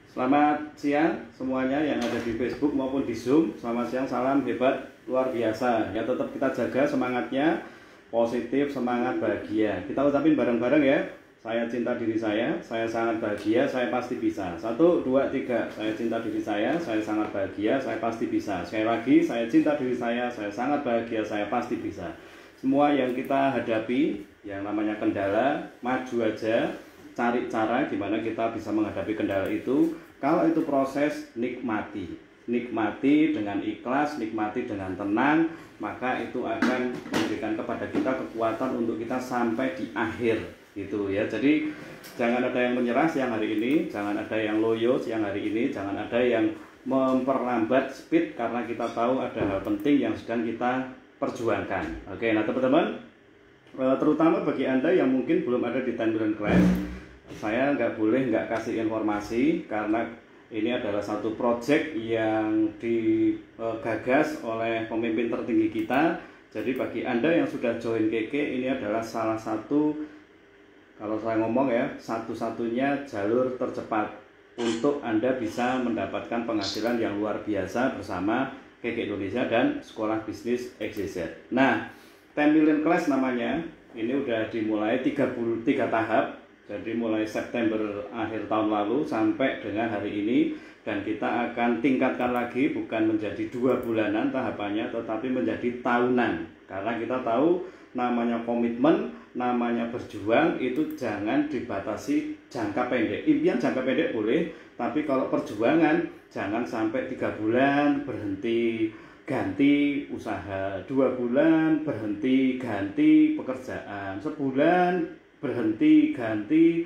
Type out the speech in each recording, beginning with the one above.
Selamat siang semuanya yang ada di Facebook maupun di Zoom. Selamat siang, salam hebat luar biasa. Ya, tetap kita jaga semangatnya, positif, semangat, bahagia. Kita ucapin bareng-bareng ya. Saya cinta diri saya sangat bahagia, saya pasti bisa. 1, 2, 3. Saya cinta diri saya sangat bahagia, saya pasti bisa. Sekali lagi, saya cinta diri saya sangat bahagia, saya pasti bisa. Semua yang kita hadapi, yang namanya kendala, maju aja, cari cara gimana kita bisa menghadapi kendala itu. Kalau itu proses, nikmati dengan ikhlas, nikmati dengan tenang, maka itu akan memberikan kepada kita kekuatan untuk kita sampai di akhir gitu ya. Jadi jangan ada yang menyerah siang hari ini, jangan ada yang loyo siang hari ini, jangan ada yang memperlambat speed karena kita tahu ada hal penting yang sedang kita perjuangkan. Oke, nah teman-teman, terutama bagi Anda yang mungkin belum ada di 10 Million Class, saya nggak kasih informasi karena ini adalah satu project yang digagas oleh pemimpin tertinggi kita. Jadi bagi Anda yang sudah join KK, ini adalah salah satu, kalau saya ngomong ya, satu-satunya jalur tercepat untuk Anda bisa mendapatkan penghasilan yang luar biasa bersama KK Indonesia dan Sekolah Bisnis XYZ. Nah, 10 Million Class namanya, ini udah dimulai 33 tahap. Jadi mulai September akhir tahun lalu sampai dengan hari ini, dan kita akan tingkatkan lagi, bukan menjadi 2 bulanan tahapannya, tetapi menjadi tahunan. Karena kita tahu namanya komitmen, namanya berjuang itu jangan dibatasi jangka pendek. Impian jangka pendek boleh, tapi kalau perjuangan jangan sampai 3 bulan berhenti ganti usaha, 2 bulan berhenti ganti pekerjaan, sebulan berhenti ganti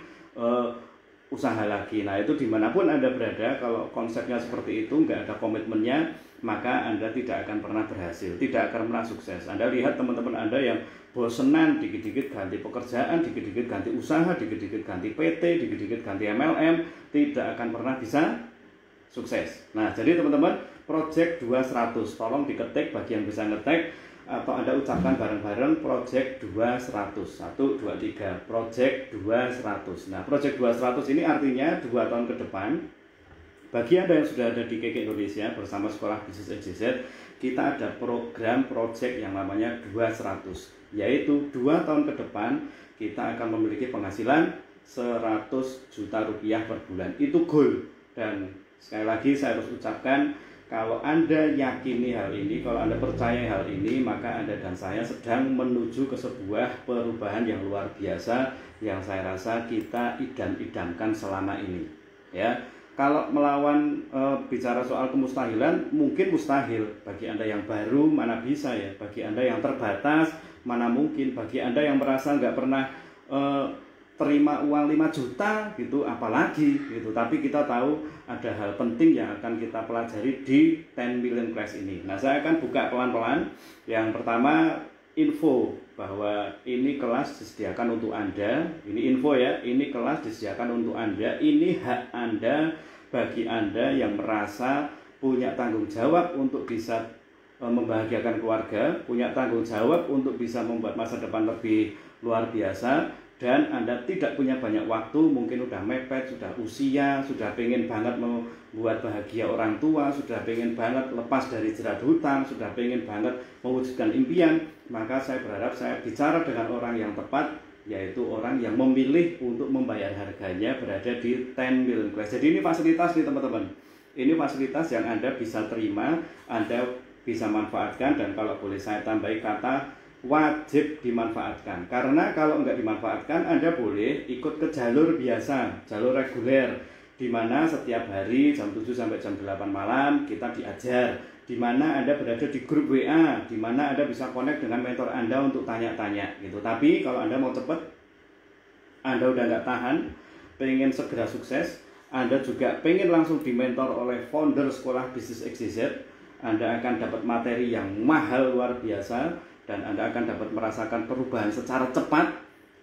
usaha lagi. Nah, itu dimanapun Anda berada, kalau konsepnya seperti itu, nggak ada komitmennya, maka Anda tidak akan pernah berhasil, tidak akan pernah sukses. Anda lihat teman-teman Anda yang bosenan, dikit-dikit ganti pekerjaan, dikit-dikit ganti usaha, dikit-dikit ganti PT, dikit-dikit ganti MLM, tidak akan pernah bisa sukses. Nah, jadi teman-teman, Project 200, tolong diketik bagi yang bisa ngetik, atau Anda ucapkan bareng-bareng Project 200. 1, 2, 3, Project 200. Nah, Project 200 ini artinya 2 tahun ke depan, bagi Anda yang sudah ada di KK Indonesia bersama Sekolah Bisnis XYZ, kita ada program project yang namanya 200, yaitu 2 tahun ke depan kita akan memiliki penghasilan 100 juta rupiah per bulan. Itu goal. Dan sekali lagi saya harus ucapkan, kalau Anda yakini hal ini, kalau Anda percaya hal ini, maka Anda dan saya sedang menuju ke sebuah perubahan yang luar biasa yang saya rasa kita idam-idamkan selama ini. Ya, kalau melawan bicara soal kemustahilan, mungkin mustahil. Bagi Anda yang baru, mana bisa ya? Bagi Anda yang terbatas, mana mungkin? Bagi Anda yang merasa nggak pernah terima uang 5 juta gitu, apalagi gitu. Tapi kita tahu ada hal penting yang akan kita pelajari di 10 Million Class ini. Nah, saya akan buka pelan-pelan. Yang pertama, info bahwa ini kelas disediakan untuk Anda. Ini info ya, ini kelas disediakan untuk Anda. Ini hak Anda, bagi Anda yang merasa punya tanggung jawab untuk bisa membahagiakan keluarga, punya tanggung jawab untuk bisa membuat masa depan lebih luar biasa, dan Anda tidak punya banyak waktu, mungkin sudah mepet, sudah usia, sudah pengen banget membuat bahagia orang tua, sudah pengen banget lepas dari jerat hutang, sudah pengen banget mewujudkan impian, maka saya berharap saya bicara dengan orang yang tepat, yaitu orang yang memilih untuk membayar harganya berada di 10 Million Class. Jadi ini fasilitas nih teman-teman, ini fasilitas yang Anda bisa terima, Anda bisa manfaatkan, dan kalau boleh saya tambahi kata wajib dimanfaatkan. Karena kalau nggak dimanfaatkan, Anda boleh ikut ke jalur biasa, jalur reguler, di mana setiap hari jam 7 sampai jam 8 malam kita diajar, di mana Anda berada di grup WA, di mana Anda bisa connect dengan mentor Anda untuk tanya-tanya gitu. Tapi kalau Anda mau cepet, Anda udah nggak tahan, pengen segera sukses, Anda juga pengen langsung dimentor oleh founder Sekolah Bisnis XYZ, Anda akan dapat materi yang mahal luar biasa, dan Anda akan dapat merasakan perubahan secara cepat.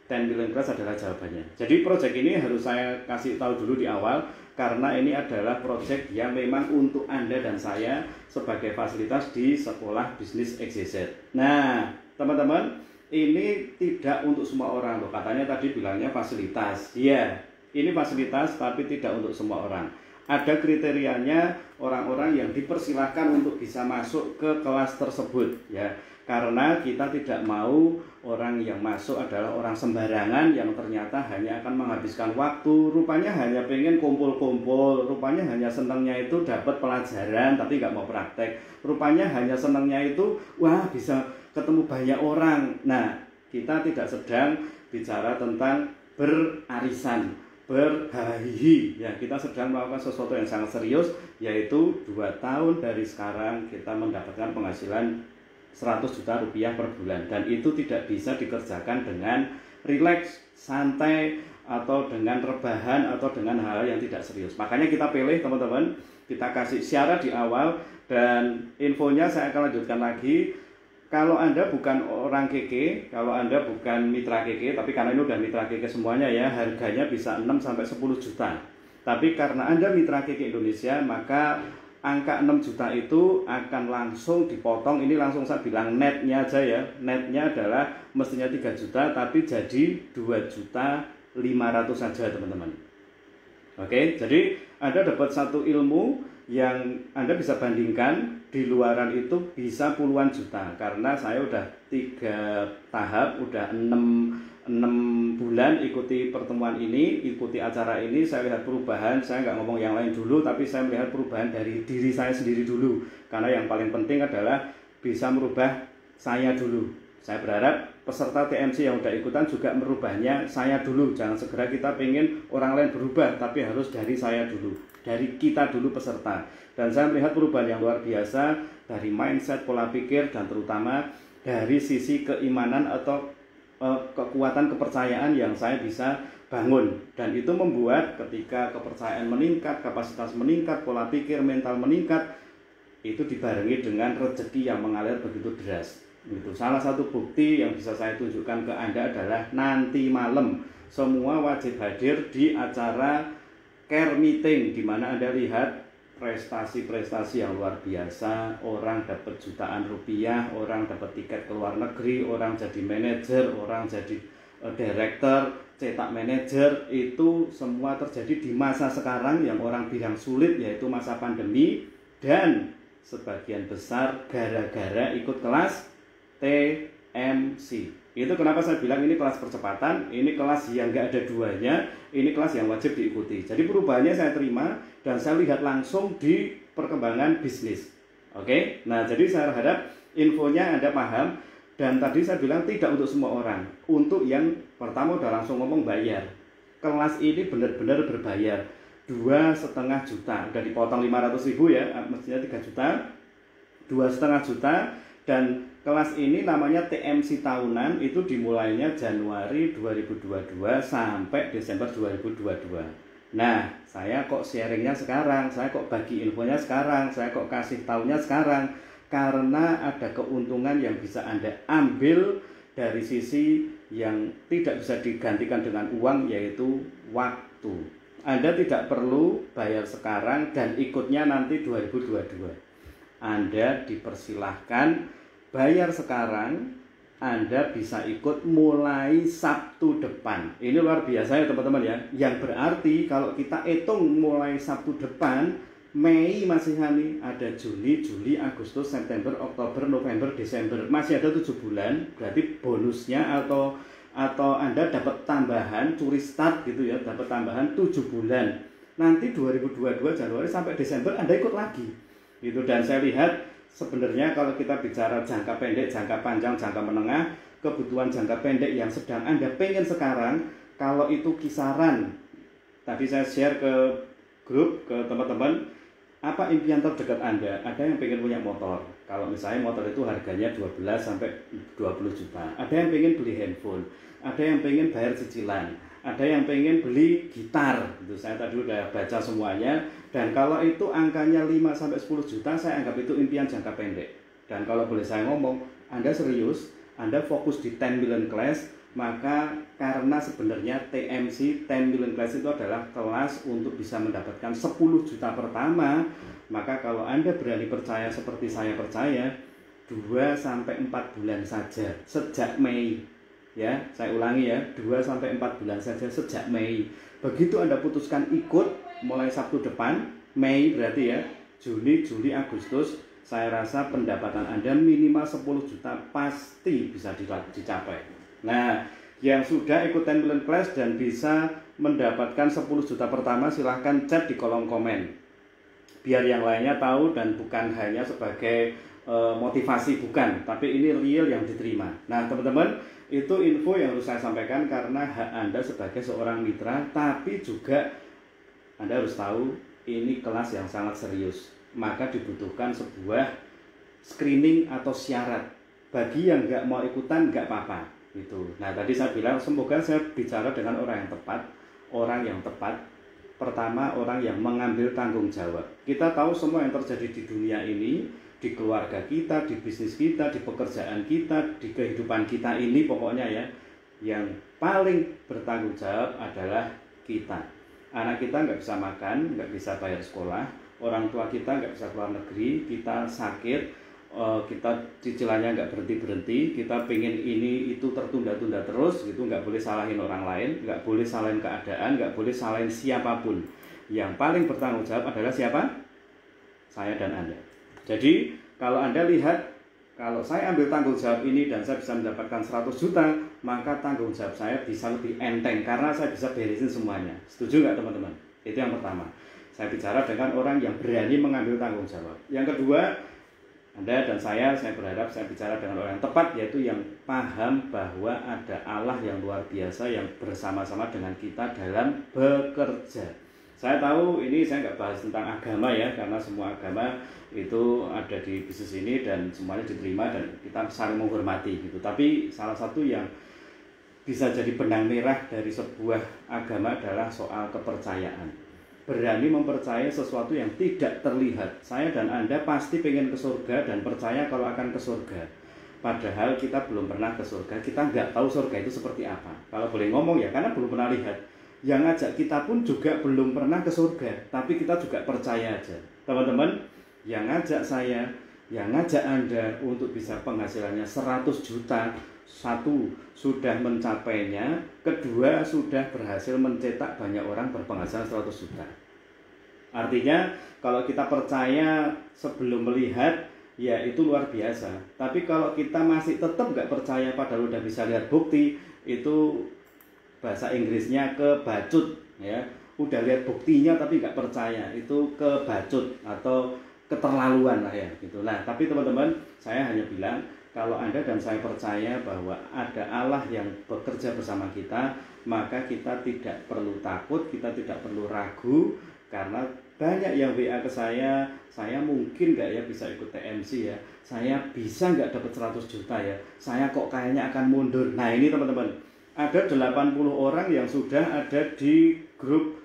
10 Million Class adalah jawabannya. Jadi project ini harus saya kasih tahu dulu di awal, karena ini adalah project yang memang untuk Anda dan saya sebagai fasilitas di Sekolah Bisnis XYZ. Nah, teman-teman, ini tidak untuk semua orang loh. Katanya tadi bilangnya fasilitas. Iya, ini fasilitas tapi tidak untuk semua orang. ada kriterianya orang-orang yang dipersilahkan untuk bisa masuk ke kelas tersebut ya. Karena kita tidak mau orang yang masuk adalah orang sembarangan yang ternyata hanya akan menghabiskan waktu, rupanya hanya pengen kumpul-kumpul, rupanya hanya senangnya itu dapat pelajaran tapi nggak mau praktek, rupanya hanya senangnya itu wah bisa ketemu banyak orang. Nah, kita tidak sedang bicara tentang berarisan, berhahihi ya, kita sedang melakukan sesuatu yang sangat serius, yaitu 2 tahun dari sekarang kita mendapatkan penghasilan 100 juta rupiah per bulan, dan itu tidak bisa dikerjakan dengan rileks, santai, atau dengan rebahan, atau dengan hal yang tidak serius. Makanya kita pilih teman-teman, kita kasih syarat di awal, dan infonya saya akan lanjutkan lagi. Kalau Anda bukan orang keke, kalau Anda bukan mitra keke, tapi karena ini udah mitra keke semuanya ya, harganya bisa 6-10 juta. Tapi karena Anda mitra keke Indonesia, maka angka 6 juta itu akan langsung dipotong. Ini langsung saya bilang netnya aja ya. Netnya adalah mestinya 3 juta tapi jadi 2.500.000 saja teman-teman. Oke, jadi Anda dapat satu ilmu yang Anda bisa bandingkan di luaran itu bisa puluhan juta. Karena saya udah 3 tahap, udah 6 bulan ikuti pertemuan ini, ikuti acara ini, saya lihat perubahan. Saya nggak ngomong yang lain dulu, tapi saya melihat perubahan dari diri saya sendiri dulu. Karena yang paling penting adalah bisa merubah saya dulu. Saya berharap peserta TMC yang udah ikutan juga merubahnya saya dulu. Jangan segera kita pengen orang lain berubah, tapi harus dari saya dulu, dari kita dulu peserta. Dan saya melihat perubahan yang luar biasa dari mindset, pola pikir, dan terutama dari sisi keimanan atau kekuatan kepercayaan yang saya bisa bangun. Dan itu membuat ketika kepercayaan meningkat, kapasitas meningkat, pola pikir, mental meningkat, itu dibarengi dengan rezeki yang mengalir begitu deras. Itu salah satu bukti yang bisa saya tunjukkan ke Anda adalah nanti malam semua wajib hadir di acara care meeting, di mana Anda lihat prestasi-prestasi yang luar biasa. Orang dapat jutaan rupiah, orang dapat tiket ke luar negeri, orang jadi manajer, orang jadi director, cetak manajer. Itu semua terjadi di masa sekarang yang orang bilang sulit, yaitu masa pandemi. Dan sebagian besar gara-gara ikut kelas TMC. Itu kenapa saya bilang ini kelas percepatan, ini kelas yang nggak ada duanya, ini kelas yang wajib diikuti. Jadi perubahannya saya terima dan saya lihat langsung di perkembangan bisnis. Oke, nah jadi saya harap infonya Anda paham. Dan tadi saya bilang tidak untuk semua orang. Untuk yang pertama udah langsung ngomong bayar. Kelas ini benar-benar berbayar. 2,5 juta, udah dipotong 500.000 ya, mestinya 3 juta, 2,5 juta. Dan kelas ini namanya TMC tahunan, itu dimulainya Januari 2022 sampai Desember 2022. Nah, saya kok sharingnya sekarang, saya kok bagi infonya sekarang, saya kok kasih taunya sekarang, karena ada keuntungan yang bisa Anda ambil dari sisi yang tidak bisa digantikan dengan uang, yaitu waktu. Anda tidak perlu bayar sekarang dan ikutnya nanti 2022. Anda dipersilahkan bayar sekarang, Anda bisa ikut mulai Sabtu depan. Ini luar biasa ya teman-teman ya. Yang berarti kalau kita hitung mulai Sabtu depan, Mei masih ada Juni, Juli, Agustus, September, Oktober, November, Desember. Masih ada 7 bulan, berarti bonusnya atau Anda dapat tambahan, curi start gitu ya, dapat tambahan 7 bulan. Nanti 2022 Januari sampai Desember Anda ikut lagi. Gitu. Dan saya lihat sebenarnya kalau kita bicara jangka pendek, jangka panjang, jangka menengah, kebutuhan jangka pendek yang sedang Anda pengen sekarang, kalau itu kisaran, tadi saya share ke grup, ke teman-teman, apa impian terdekat Anda? Ada yang pengen punya motor. Kalau misalnya motor itu harganya 12 sampai 20 juta. Ada yang pengen beli handphone. Ada yang pengen bayar cicilan. Ada yang pengen beli gitar. Itu saya tadi udah baca semuanya. Dan kalau itu angkanya 5 sampai 10 juta, saya anggap itu impian jangka pendek. Dan kalau boleh saya ngomong, Anda serius, Anda fokus di 10 million class, maka karena sebenarnya TMC 10 million class itu adalah kelas untuk bisa mendapatkan 10 juta pertama. Maka kalau Anda berani percaya seperti saya percaya, 2 sampai 4 bulan saja sejak Mei. Ya, saya ulangi ya, 2 sampai 4 bulan saja sejak Mei. Begitu Anda putuskan ikut, mulai Sabtu depan, Mei berarti ya, Juni, Juli, Agustus, saya rasa pendapatan Anda minimal 10 juta pasti bisa dicapai. Nah, yang sudah ikut 10 million class dan bisa mendapatkan 10 juta pertama, silahkan chat di kolom komen. Biar yang lainnya tahu dan bukan hanya sebagai motivasi, bukan, tapi ini real yang diterima. Nah teman-teman, itu info yang harus saya sampaikan karena hak Anda sebagai seorang mitra, tapi juga Anda harus tahu ini kelas yang sangat serius, maka dibutuhkan sebuah screening atau syarat. Bagi yang nggak mau ikutan nggak apa-apa gitu. Nah tadi saya bilang semoga saya bicara dengan orang yang tepat. Orang yang tepat, pertama orang yang mengambil tanggung jawab. Kita tahu semua yang terjadi di dunia ini, di keluarga kita, di bisnis kita, di pekerjaan kita, di kehidupan kita ini, pokoknya ya, yang paling bertanggung jawab adalah kita. Anak kita nggak bisa makan, nggak bisa bayar sekolah, orang tua kita nggak bisa keluar negeri, kita sakit, kita cicilannya nggak berhenti-berhenti, kita pengen ini itu tertunda-tunda terus gitu, nggak boleh salahin orang lain, nggak boleh salahin keadaan, nggak boleh salahin siapapun. Yang paling bertanggung jawab adalah siapa? Saya dan Anda. Jadi kalau Anda lihat, kalau saya ambil tanggung jawab ini dan saya bisa mendapatkan 100 juta, maka tanggung jawab saya bisa lebih enteng karena saya bisa beresin semuanya. Setuju nggak teman-teman? Itu yang pertama. Saya bicara dengan orang yang berani mengambil tanggung jawab. Yang kedua, Anda dan saya berharap saya bicara dengan orang yang tepat, yaitu yang paham bahwa ada Allah yang luar biasa yang bersama-sama dengan kita dalam bekerja. Saya tahu ini saya nggak bahas tentang agama ya, karena semua agama itu ada di bisnis ini dan semuanya diterima dan kita saling menghormati gitu. Tapi salah satu yang bisa jadi benang merah dari sebuah agama adalah soal kepercayaan. Berani mempercayai sesuatu yang tidak terlihat. Saya dan Anda pasti pengen ke surga dan percaya kalau akan ke surga. Padahal kita belum pernah ke surga, kita nggak tahu surga itu seperti apa. Kalau boleh ngomong ya, karena belum pernah lihat. Yang ngajak kita pun juga belum pernah ke surga, tapi kita juga percaya aja. Teman-teman, yang ngajak saya, yang ngajak Anda untuk bisa penghasilannya 100 juta, satu, sudah mencapainya, kedua, sudah berhasil mencetak banyak orang berpenghasilan 100 juta. Artinya, kalau kita percaya sebelum melihat, ya itu luar biasa. Tapi kalau kita masih tetap nggak percaya padahal udah bisa lihat bukti, itu bahasa Inggrisnya kebacut ya, udah lihat buktinya tapi nggak percaya, itu kebacut atau keterlaluan lah ya gitu. Nah tapi teman-teman, saya hanya bilang kalau Anda dan saya percaya bahwa ada Allah yang bekerja bersama kita, maka kita tidak perlu takut, kita tidak perlu ragu. Karena banyak yang WA ke saya mungkin nggak ya bisa ikut TMC ya, saya bisa nggak dapat 100 juta ya, saya kok kayaknya akan mundur. Nah ini teman-teman, ada 80 orang yang sudah ada di grup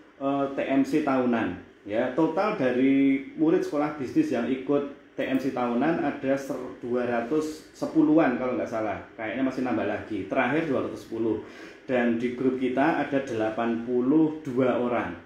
TMC tahunan ya. Total dari murid sekolah bisnis yang ikut TMC tahunan ada 210-an kalau nggak salah, kayaknya masih nambah lagi, terakhir 210. Dan di grup kita ada 82 orang,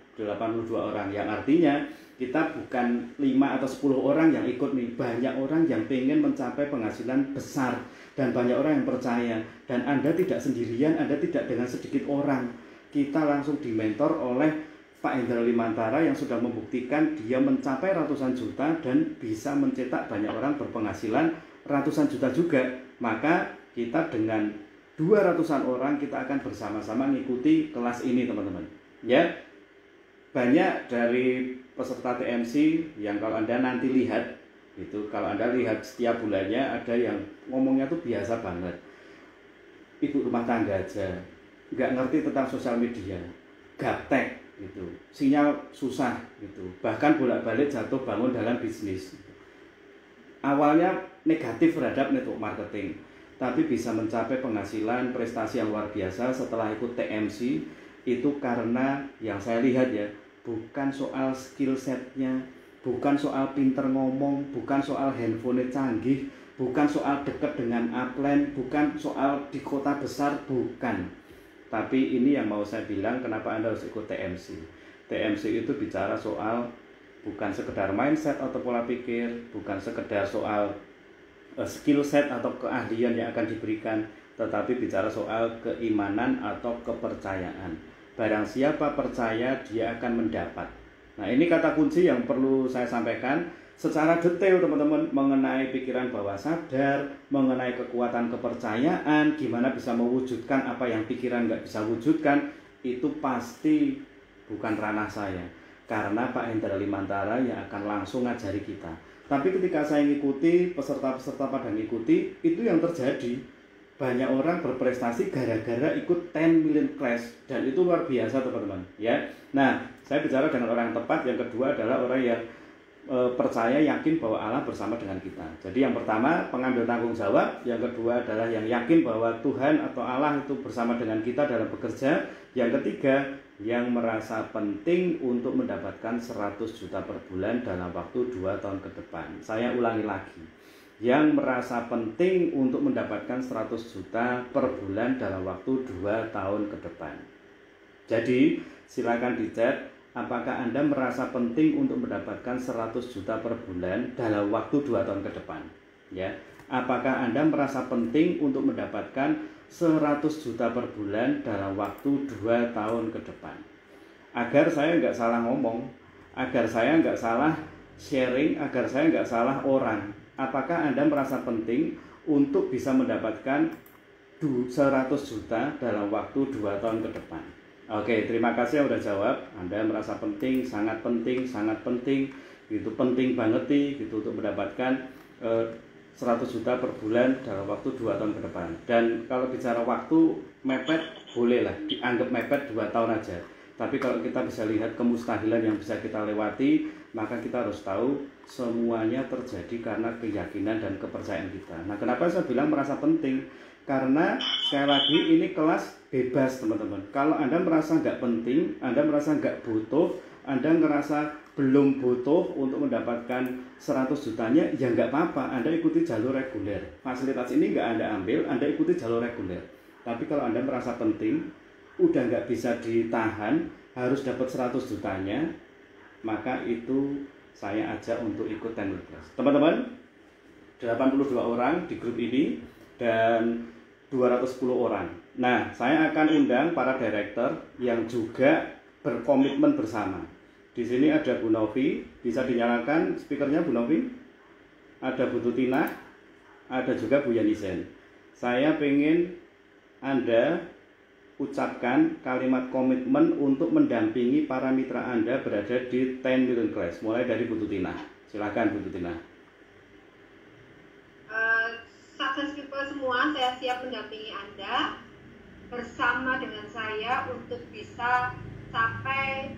yang artinya kita bukan 5 atau 10 orang yang ikut nih, banyak orang yang pengen mencapai penghasilan besar dan banyak orang yang percaya. Dan Anda tidak sendirian, Anda tidak dengan sedikit orang. Kita langsung dimentor oleh Pak Hendra Limantara yang sudah membuktikan dia mencapai ratusan juta dan bisa mencetak banyak orang berpenghasilan ratusan juta juga. Maka kita dengan 200-an orang kita akan bersama-sama mengikuti kelas ini teman-teman ya. Banyak dari peserta TMC yang kalau Anda nanti lihat itu, kalau Anda lihat setiap bulannya ada yang ngomongnya tuh biasa banget, ibu rumah tangga aja, nggak ngerti tentang sosial media, gaptek gitu, sinyal susah gitu, bahkan bolak-balik jatuh bangun dalam bisnis. Awalnya negatif terhadap network marketing, tapi bisa mencapai penghasilan prestasi yang luar biasa setelah ikut TMC. Itu karena yang saya lihat ya, bukan soal skill setnya, bukan soal pinter ngomong, bukan soal handphone canggih, bukan soal dekat dengan upline, bukan soal di kota besar, bukan. Tapi ini yang mau saya bilang, kenapa Anda harus ikut TMC. TMC itu bicara soal bukan sekedar mindset atau pola pikir, bukan sekedar soal skill set atau keahlian yang akan diberikan, tetapi bicara soal keimanan atau kepercayaan. Barang siapa percaya, dia akan mendapat. Nah, ini kata kunci yang perlu saya sampaikan secara detail teman-teman, mengenai pikiran bawah sadar, mengenai kekuatan kepercayaan, gimana bisa mewujudkan apa yang pikiran nggak bisa wujudkan, itu pasti bukan ranah saya. Karena Pak Hendra Limantara yang akan langsung ngajari kita. Tapi ketika saya ngikuti, peserta-peserta pada ngikuti, itu yang terjadi. Banyak orang berprestasi gara-gara ikut 10 million class, dan itu luar biasa teman-teman ya. Nah, saya bicara dengan orang yang tepat. Yang kedua adalah orang yang percaya, yakin bahwa Allah bersama dengan kita. Jadi yang pertama pengambil tanggung jawab, yang kedua adalah yang yakin bahwa Tuhan atau Allah itu bersama dengan kita dalam bekerja. Yang ketiga, yang merasa penting untuk mendapatkan 100 juta per bulan dalam waktu 2 tahun ke depan. Saya ulangi lagi, yang merasa penting untuk mendapatkan 100 juta per bulan dalam waktu 2 tahun ke depan. Jadi silakan dicat, apakah Anda merasa penting untuk mendapatkan 100 juta per bulan dalam waktu 2 tahun ke depan? Ya, apakah Anda merasa penting untuk mendapatkan 100 juta per bulan dalam waktu 2 tahun ke depan? Agar saya nggak salah ngomong, agar saya nggak salah sharing, agar saya nggak salah orang. Apakah Anda merasa penting untuk bisa mendapatkan 100 juta dalam waktu 2 tahun ke depan? Oke, terima kasih yang udah jawab. Anda merasa penting, sangat penting, gitu, penting banget nih, gitu, untuk mendapatkan 100 juta per bulan dalam waktu 2 tahun ke depan. Dan kalau bicara waktu, mepet bolehlah, dianggap mepet 2 tahun aja. Tapi kalau kita bisa lihat kemustahilan yang bisa kita lewati, maka kita harus tahu semuanya terjadi karena keyakinan dan kepercayaan kita. Nah, kenapa saya bilang merasa penting? Karena sekali lagi ini kelas bebas teman-teman. Kalau Anda merasa nggak penting, Anda merasa nggak butuh, Anda ngerasa belum butuh untuk mendapatkan 100 jutanya, ya nggak apa-apa, Anda ikuti jalur reguler. Fasilitas ini nggak Anda ambil, Anda ikuti jalur reguler. Tapi kalau Anda merasa penting, udah nggak bisa ditahan, harus dapat 100 jutanya, maka itu saya ajak untuk ikut 10 million class. Teman-teman, 82 orang di grup ini dan 210 orang. Nah, saya akan undang para director yang juga berkomitmen bersama. Di sini ada Bu Novi, bisa dinyalakan speakernya Bu Novi. Ada Bu Tutina, ada juga Bu Yanisen. Saya pengen Anda ucapkan kalimat komitmen untuk mendampingi para mitra Anda berada di 10 million class. Mulai dari Bu Tutina. Silakan Bu Tutina. Sukses people semua, saya siap mendampingi Anda bersama dengan saya untuk bisa sampai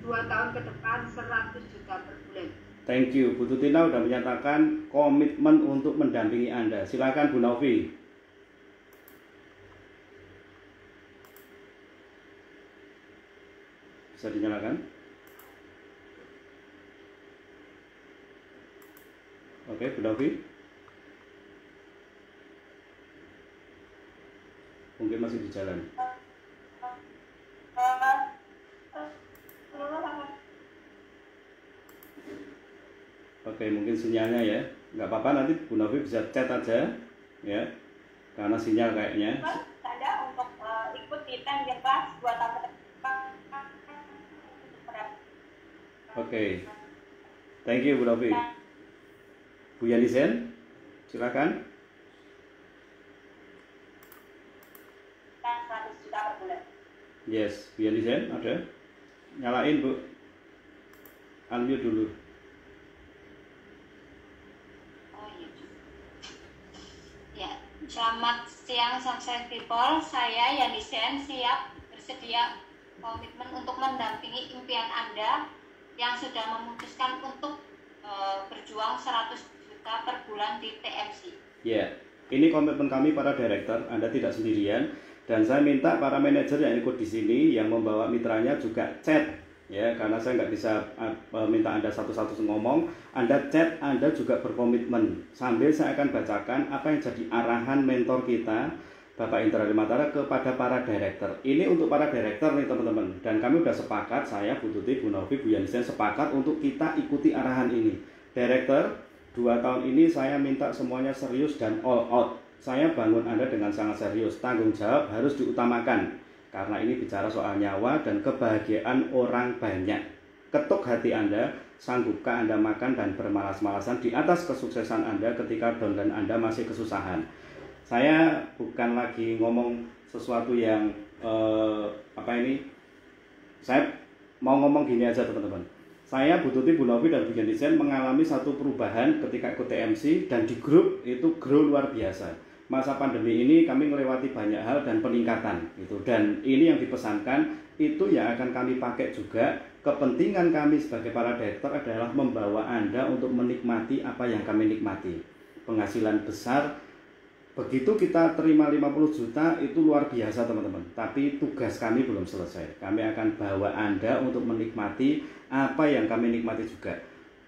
2 tahun ke depan 100 juta per bulan. Thank you, Bu Tutina sudah menyatakan komitmen untuk mendampingi Anda. Silakan Bu Novi. Bisa dinyalakan? Oke, Bu Novi. Mungkin masih di jalan. Oke, mungkin sinyalnya ya. Nggak apa-apa, nanti Bu Novi bisa chat aja ya. Karena sinyal kayaknya. Saya untuk ikut di 10 million class 2 tahun ke depan. Oke. Thank you Bu Novi. Bu Yanisen, silakan. 100 juta per bulan. Yes, Bu Yanisen ada. Nyalain Bu. Unmute dulu. Selamat siang Sunshine People, saya Yanisen siap bersedia komitmen untuk mendampingi impian Anda yang sudah memutuskan untuk berjuang 100 juta per bulan di TMC. Ya, ini komitmen kami para director, Anda tidak sendirian, dan saya minta para manajer yang ikut di sini yang membawa mitranya juga chat. Ya, karena saya nggak bisa minta Anda satu-satu ngomong, Anda chat, Anda juga berkomitmen. Sambil saya akan bacakan apa yang jadi arahan mentor kita, Bapak Hendra Limantara, kepada para director. Ini untuk para director nih teman-teman. Dan kami sudah sepakat, saya, Bu Tuti, Bu Novi, Bu Yanisen sepakat untuk kita ikuti arahan ini. Director, 2 tahun ini saya minta semuanya serius dan all out. Saya bangun Anda dengan sangat serius, tanggung jawab harus diutamakan. Karena ini bicara soal nyawa dan kebahagiaan orang banyak. ketuk hati Anda, sanggupkah Anda makan dan bermalas-malasan di atas kesuksesan Anda ketika downline Anda masih kesusahan? Saya bukan lagi ngomong sesuatu yang saya mau ngomong gini aja teman-teman. Saya, Bu Tuti, Bu Novi, dan Bu Yanisen mengalami satu perubahan ketika ikut TMC, dan di grup itu grow luar biasa. Masa pandemi ini kami melewati banyak hal dan peningkatan gitu, dan ini yang dipesankan itu yang akan kami pakai juga. Kepentingan kami sebagai para direktur adalah membawa Anda untuk menikmati apa yang kami nikmati. Penghasilan besar, begitu kita terima 50 juta itu luar biasa teman-teman, tapi tugas kami belum selesai. Kami akan bawa Anda untuk menikmati apa yang kami nikmati juga.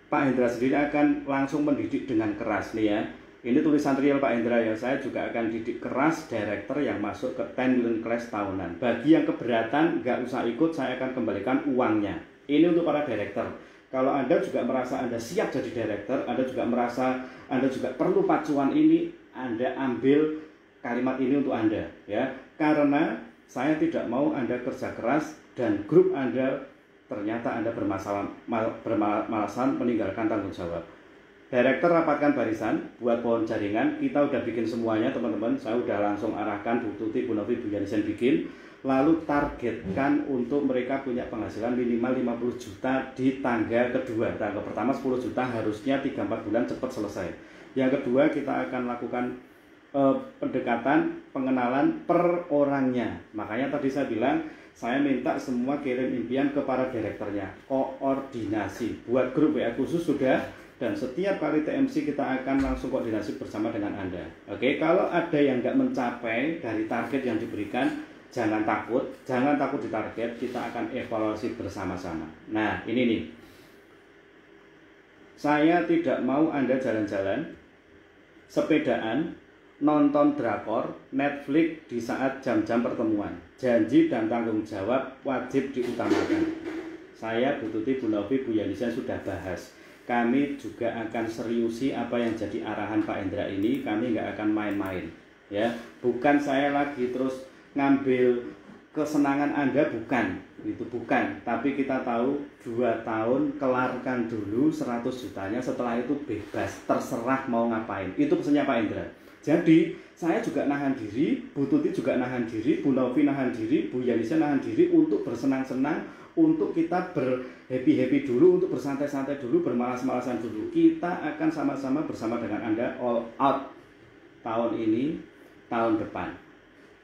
Pak Hendra sendiri akan langsung mendidik dengan keras nih ya. Ini tulisan real Pak Hendra ya, saya juga akan didik keras direktur yang masuk ke 10 million class tahunan. Bagi yang keberatan nggak usah ikut, saya akan kembalikan uangnya. Ini untuk para direktur. Kalau Anda juga merasa Anda siap jadi direktur, Anda juga merasa Anda juga perlu pacuan ini, Anda ambil kalimat ini untuk Anda ya. Karena saya tidak mau Anda kerja keras dan grup Anda ternyata Anda bermalasan meninggalkan tanggung jawab. Direktur rapatkan barisan, buat pohon jaringan, kita udah bikin semuanya teman-teman. Saya udah langsung arahkan Bu Tuti, Bu Novi, Bu Yanisen bikin. Lalu targetkan untuk mereka punya penghasilan minimal 50 juta di tangga kedua. Tangga pertama 10 juta, harusnya 3-4 bulan cepat selesai. Yang kedua kita akan lakukan pendekatan, pengenalan per orangnya. Makanya tadi saya bilang, saya minta semua kirim impian ke para direkturnya. Koordinasi, buat grup WA khusus sudah. Dan setiap kali TMC kita akan langsung koordinasi bersama dengan Anda. Oke, kalau ada yang nggak mencapai dari target yang diberikan, jangan takut di target, kita akan evaluasi bersama-sama. Nah, ini nih. Saya tidak mau Anda jalan-jalan, sepedaan, nonton drakor, Netflix di saat jam-jam pertemuan. Janji dan tanggung jawab wajib diutamakan. Saya, Bu Tuti, Bu Novi, Bu Yanisen sudah bahas. Kami juga akan seriusi apa yang jadi arahan Pak Hendra ini. Kami nggak akan main-main ya. Bukan saya lagi terus ngambil kesenangan Anda, bukan. Itu bukan. Tapi kita tahu 2 tahun kelarkan dulu 100 jutanya, setelah itu bebas, terserah mau ngapain. Itu pesannya Pak Hendra. Jadi saya juga nahan diri, Bu Tuti juga nahan diri, Bu Novi nahan diri, Bu Yanisen nahan diri untuk bersenang-senang, untuk kita berhappy-happy dulu, untuk bersantai-santai dulu, bermalas-malasan dulu. Kita akan sama-sama bersama dengan Anda all out tahun ini, tahun depan.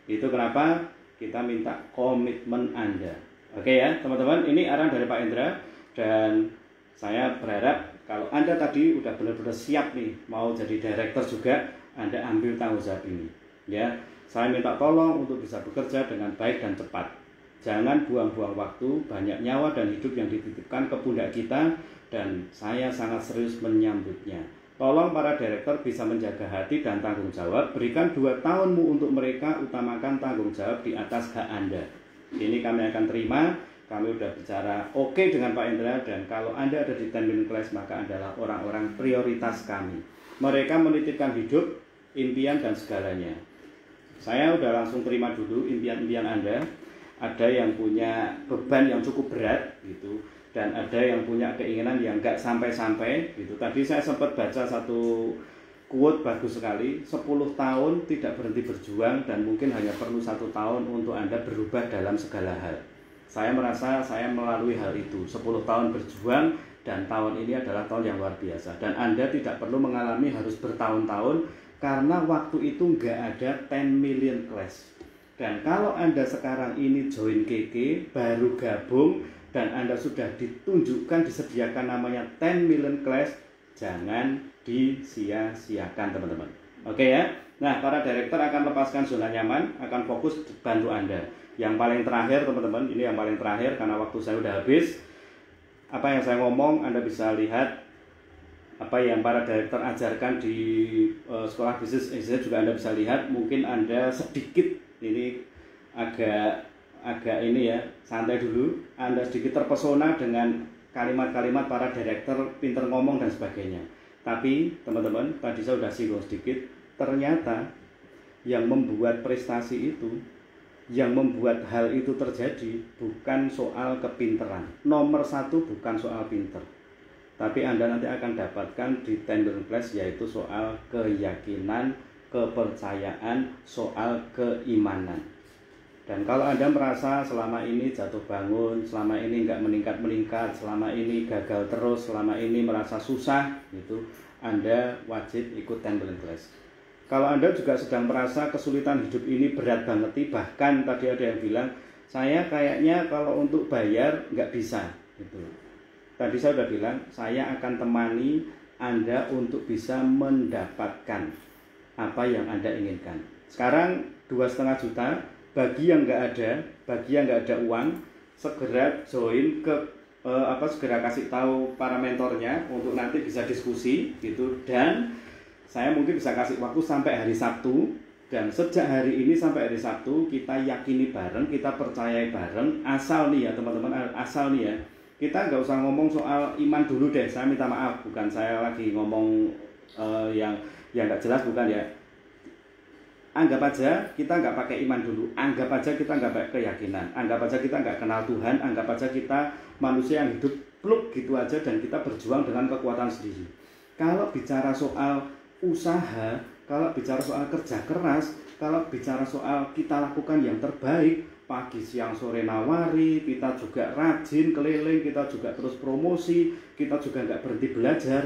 Itu kenapa kita minta komitmen Anda. Oke ya teman-teman, ini arahan dari Pak Hendra. Dan saya berharap kalau Anda tadi udah benar-benar siap nih mau jadi direktur juga, Anda ambil tanggung jawab ini ya. Saya minta tolong untuk bisa bekerja dengan baik dan cepat. Jangan buang-buang waktu, banyak nyawa dan hidup yang dititipkan ke pundak kita, dan saya sangat serius menyambutnya. Tolong para direktur bisa menjaga hati dan tanggung jawab, berikan 2 tahunmu untuk mereka, utamakan tanggung jawab di atas hak Anda. Ini kami akan terima, kami sudah bicara oke dengan Pak Hendra, dan kalau Anda ada di 10 million class, maka adalah orang-orang prioritas kami. Mereka menitipkan hidup, impian dan segalanya. Saya udah langsung terima dulu impian-impian Anda. Ada yang punya beban yang cukup berat gitu, dan ada yang punya keinginan yang nggak sampai-sampai gitu. Tadi saya sempat baca satu quote bagus sekali, 10 tahun tidak berhenti berjuang dan mungkin hanya perlu 1 tahun untuk Anda berubah dalam segala hal. Saya merasa saya melalui hal itu, 10 tahun berjuang, dan tahun ini adalah tahun yang luar biasa. Dan Anda tidak perlu mengalami harus bertahun-tahun, karena waktu itu nggak ada 10 million class. Dan kalau Anda sekarang ini join KK, baru gabung, dan Anda sudah ditunjukkan, disediakan namanya 10 million class, jangan disia-siakan teman-teman. Oke ya. Nah, para direktur akan lepaskan zona nyaman, akan fokus bantu Anda. Yang paling terakhir teman-teman, ini yang paling terakhir karena waktu saya udah habis. Apa yang saya ngomong Anda bisa lihat, apa yang para direktur ajarkan di sekolah bisnis Indonesia juga Anda bisa lihat. Mungkin Anda sedikit ini agak ini ya, santai dulu. Anda sedikit terpesona dengan kalimat-kalimat para direktur pinter ngomong dan sebagainya. Tapi teman-teman, tadi saya sudah singgung sedikit, ternyata yang membuat prestasi itu yang membuat hal itu terjadi bukan soal kepinteran. Nomor satu bukan soal pinter. Tapi Anda nanti akan dapatkan di tender class, yaitu soal keyakinan, kepercayaan, soal keimanan. Dan kalau Anda merasa selama ini jatuh bangun, selama ini nggak meningkat-meningkat, selama ini gagal terus, selama ini merasa susah, gitu, Anda wajib ikut tender class. Kalau Anda juga sedang merasa kesulitan hidup ini berat banget, bahkan tadi ada yang bilang, saya kayaknya kalau untuk bayar nggak bisa, gitu. Tadi saya sudah bilang, saya akan temani Anda untuk bisa mendapatkan apa yang Anda inginkan. Sekarang 2,5 juta, bagi yang nggak ada uang, segera join ke segera kasih tahu para mentornya untuk nanti bisa diskusi, gitu. Dan saya mungkin bisa kasih waktu sampai hari Sabtu, dan sejak hari ini sampai hari Sabtu kita yakini bareng, kita percayai bareng. Asal nih ya teman-teman, asal nih ya, kita nggak usah ngomong soal iman dulu deh. Saya minta maaf, bukan saya lagi ngomong yang nggak jelas, bukan ya. Anggap aja kita nggak pakai iman dulu, anggap aja kita nggak pakai keyakinan, anggap aja kita nggak kenal Tuhan, anggap aja kita manusia yang hidup pluk gitu aja dan kita berjuang dengan kekuatan sendiri. Kalau bicara soal usaha, kalau bicara soal kerja keras, kalau bicara soal kita lakukan yang terbaik, pagi siang sore nawari, kita juga rajin keliling, kita juga terus promosi, kita juga nggak berhenti belajar.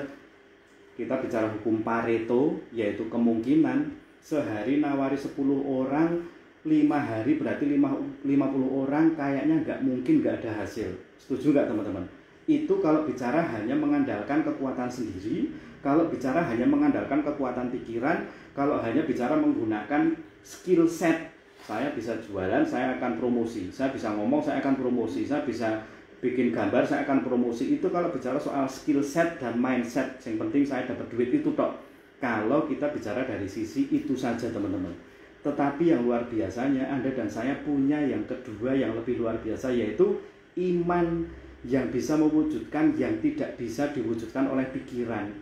Kita bicara hukum Pareto, yaitu kemungkinan sehari nawari 10 orang, 5 hari berarti 50 orang, kayaknya nggak mungkin nggak ada hasil. Setuju nggak teman-teman? Itu kalau bicara hanya mengandalkan kekuatan sendiri, kalau bicara hanya mengandalkan kekuatan pikiran, kalau hanya bicara menggunakan skill set. Saya bisa jualan, saya akan promosi. Saya bisa ngomong, saya akan promosi. Saya bisa bikin gambar, saya akan promosi. Itu kalau bicara soal skill set dan mindset. Yang penting saya dapat duit itu tok. Kalau kita bicara dari sisi itu saja teman-teman. Tetapi yang luar biasanya, Anda dan saya punya yang kedua yang lebih luar biasa, yaitu iman yang bisa mewujudkan yang tidak bisa diwujudkan oleh pikiran.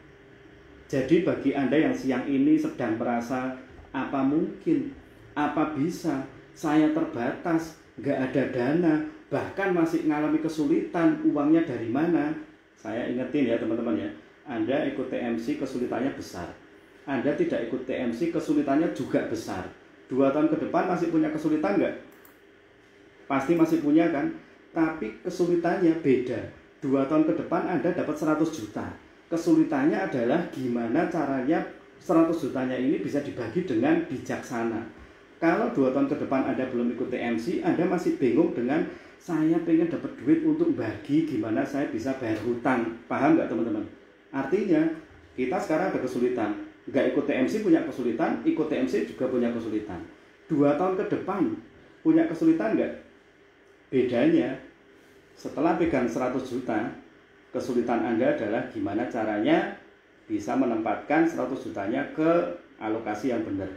Jadi bagi Anda yang siang ini sedang merasa apa mungkin, apa bisa, saya terbatas, nggak ada dana, bahkan masih mengalami kesulitan, uangnya dari mana? Saya ingetin ya teman-teman ya, Anda ikut TMC kesulitannya besar. Anda tidak ikut TMC kesulitannya juga besar. 2 tahun ke depan masih punya kesulitan nggak? Pasti masih punya kan? Tapi kesulitannya beda. 2 tahun ke depan Anda dapat 100 juta. Kesulitannya adalah gimana caranya 100 jutanya ini bisa dibagi dengan bijaksana. Kalau 2 tahun ke depan Anda belum ikut TMC, Anda masih bingung dengan saya pengen dapat duit untuk bagi, gimana saya bisa bayar hutang. Paham nggak teman-teman? Artinya kita sekarang ada kesulitan. Nggak ikut TMC punya kesulitan, ikut TMC juga punya kesulitan. 2 tahun ke depan punya kesulitan nggak? Bedanya, setelah pegang 100 juta, kesulitan Anda adalah gimana caranya bisa menempatkan 100 jutanya ke alokasi yang benar.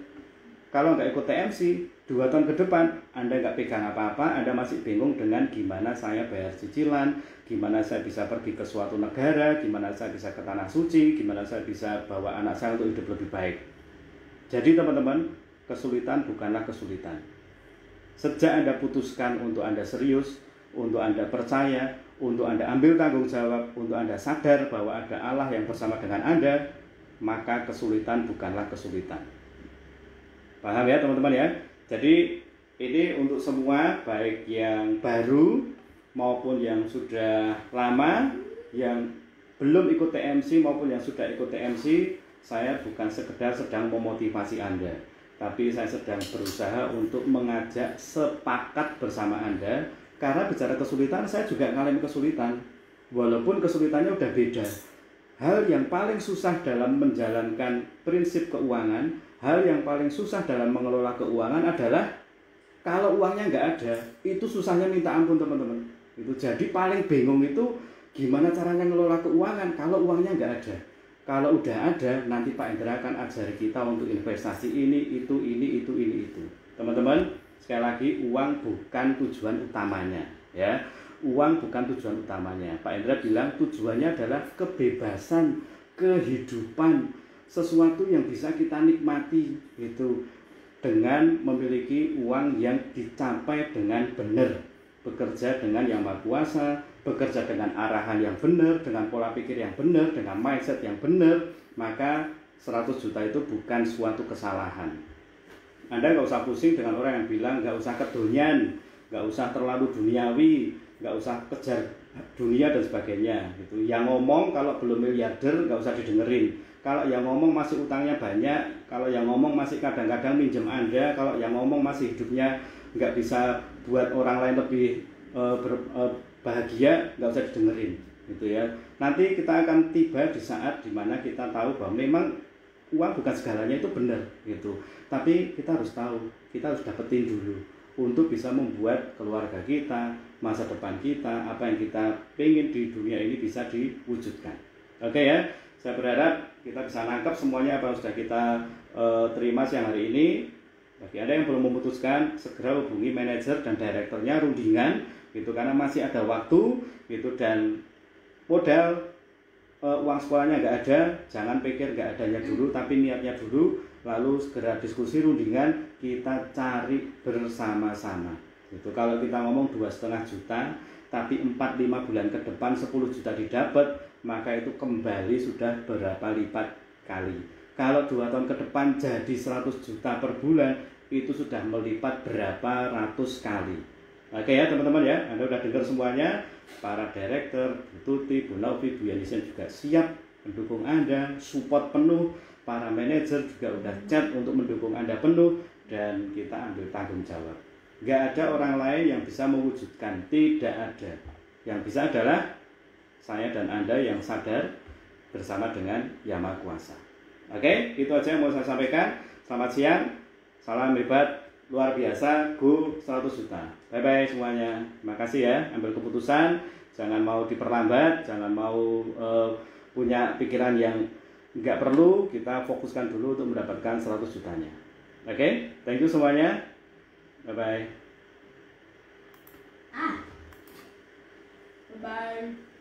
Kalau nggak ikut TMC, 2 tahun ke depan Anda nggak pegang apa-apa, Anda masih bingung dengan gimana saya bayar cicilan, gimana saya bisa pergi ke suatu negara, gimana saya bisa ke tanah suci, gimana saya bisa bawa anak saya untuk hidup lebih baik. Jadi teman-teman, kesulitan bukanlah kesulitan. Sejak Anda putuskan untuk Anda serius, untuk Anda percaya, untuk Anda ambil tanggung jawab, untuk Anda sadar bahwa ada Allah yang bersama dengan Anda, maka kesulitan bukanlah kesulitan. Paham ya teman-teman ya? Jadi ini untuk semua, baik yang baru maupun yang sudah lama, yang belum ikut TMC maupun yang sudah ikut TMC, saya bukan sekedar sedang memotivasi Anda, tapi saya sedang berusaha untuk mengajak sepakat bersama Anda. Karena bicara kesulitan, saya juga mengalami kesulitan, walaupun kesulitannya udah beda. Hal yang paling susah dalam menjalankan prinsip keuangan, hal yang paling susah dalam mengelola keuangan adalah kalau uangnya nggak ada, itu susahnya minta ampun teman-teman. Itu jadi paling bingung itu gimana caranya ngelola keuangan kalau uangnya nggak ada. Kalau udah ada, nanti Pak Indra akan ajari kita untuk investasi ini, itu. Teman-teman, sekali lagi, uang bukan tujuan utamanya, ya. Uang bukan tujuan utamanya. Pak Indra bilang tujuannya adalah kebebasan, kehidupan, sesuatu yang bisa kita nikmati, gitu. dengan memiliki uang yang dicapai dengan benar, bekerja dengan Yang Maha Kuasa, bekerja dengan arahan yang benar, dengan pola pikir yang benar, dengan mindset yang benar, maka 100 juta itu bukan suatu kesalahan. Anda nggak usah pusing dengan orang yang bilang nggak usah kedonyan, nggak usah terlalu duniawi, nggak usah kejar dunia dan sebagainya gitu. Yang ngomong kalau belum miliarder nggak usah didengerin. Kalau yang ngomong masih utangnya banyak, kalau yang ngomong masih kadang-kadang minjem Anda, kalau yang ngomong masih hidupnya nggak bisa buat orang lain lebih bahagia, nggak usah didengerin gitu ya. Nanti kita akan tiba di saat dimana kita tahu bahwa memang uang bukan segalanya itu benar gitu. Tapi kita harus tahu, kita harus dapetin dulu untuk bisa membuat keluarga kita, masa depan kita, apa yang kita pengen di dunia ini bisa diwujudkan. Oke ya, saya berharap kita bisa nangkep semuanya apa yang sudah kita terima siang hari ini. Bagi Anda yang belum memutuskan, segera hubungi manajer dan direkturnya rundingan gitu, karena masih ada waktu gitu. Dan modal uang sekolahnya nggak ada, jangan pikir nggak adanya dulu, tapi niatnya dulu, lalu segera diskusi rundingan, kita cari bersama-sama gitu. Kalau kita ngomong 2,5 juta tapi 4-5 bulan ke depan 10 juta didapat, maka itu kembali sudah berapa lipat kali. Kalau 2 tahun ke depan jadi 100 juta per bulan, itu sudah melipat berapa ratus kali. Oke ya teman-teman ya, Anda udah dengar semuanya. Para direktur, Bu Tuti, Bu Novi, Bu Yanisen juga siap mendukung Anda, support penuh. Para manajer juga udah chat untuk mendukung Anda penuh, dan kita ambil tanggung jawab. Gak ada orang lain yang bisa mewujudkan, tidak ada. Yang bisa adalah saya dan Anda yang sadar bersama dengan Yang Maha Kuasa. Oke, itu aja yang mau saya sampaikan. Selamat siang, salam hebat, luar biasa, go 100 juta. Bye-bye semuanya. Terima kasih ya, ambil keputusan. Jangan mau diperlambat, jangan mau punya pikiran yang nggak perlu. Kita fokuskan dulu untuk mendapatkan 100 jutanya. Oke, thank you semuanya. Bye-bye. Bye-bye.